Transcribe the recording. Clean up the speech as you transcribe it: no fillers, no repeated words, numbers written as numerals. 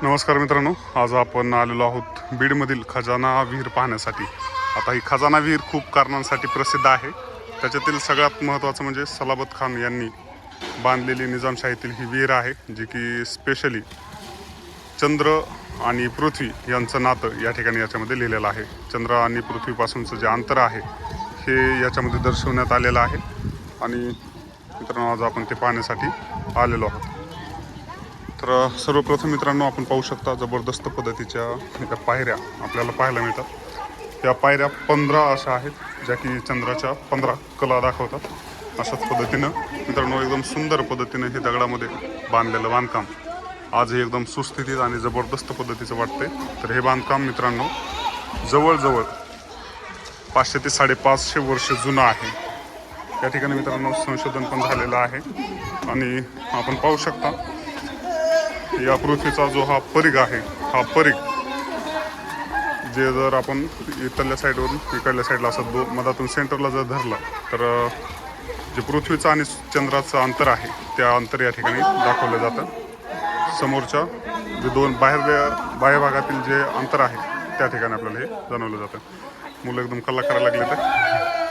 नमस्कार मित्रांनो, आज आपण आलेलो आहोत बीडमधील खजाना विहीर पाहण्यासाठी. आता ही खजाना विहीर खूप कारणांसाठी प्रसिद्ध आहे. त्याच्यातील सगळ्यात महत्त्वाचं म्हणजे सलाबत खान यांनी बांधलेली निजामशाहीतील ही विहीर आहे, जी की स्पेशली चंद्र आणि पृथ्वी यांचं नातं या ठिकाणी याच्यामध्ये लिहिलेलं आहे. चंद्र आणि पृथ्वीपासूनचं जे अंतर आहे हे याच्यामध्ये दर्शवण्यात आलेलं आहे. आणि मित्रांनो, आज आपण ते पाहण्यासाठी आलेलो आहोत. तर सर्वप्रथम मित्रांनो, आपण पाहू शकता जबरदस्त पद्धतीच्या या पायऱ्या आपल्याला पाहायला मिळतात. या पायऱ्या 15 अशा आहेत, ज्या की चंद्राच्या 15 कला दाखवतात. अशाच पद्धतीनं मित्रांनो एकदम सुंदर पद्धतीनं हे दगडामध्ये बांधलेलं बांधकाम आज हे एकदम सुस्थितीत आणि जबरदस्त पद्धतीचं वाटतंय. तर हे बांधकाम मित्रांनो जवळजवळ 500 ते 550 वर्ष जुनं आहे. या ठिकाणी मित्रांनो संशोधन पण झालेलं आहे. आणि आपण पाहू शकता या पृथ्वीचा जो हा परिघ आहे, हा परिघ जे जर आपण इकडल्या साईडवरून इकडल्या साईडला असं मधातून सेंटरला जर धरलं तर जे पृथ्वीचं आणि चंद्राचं अंतर आहे त्या अंतर या ठिकाणी दाखवलं जातं. समोरच्या जे दोन बाह्य भागातील जे अंतर आहे त्या ठिकाणी आपल्याला हे जाणवलं जातं. मुलं एकदम कल्ला करायला लागले तर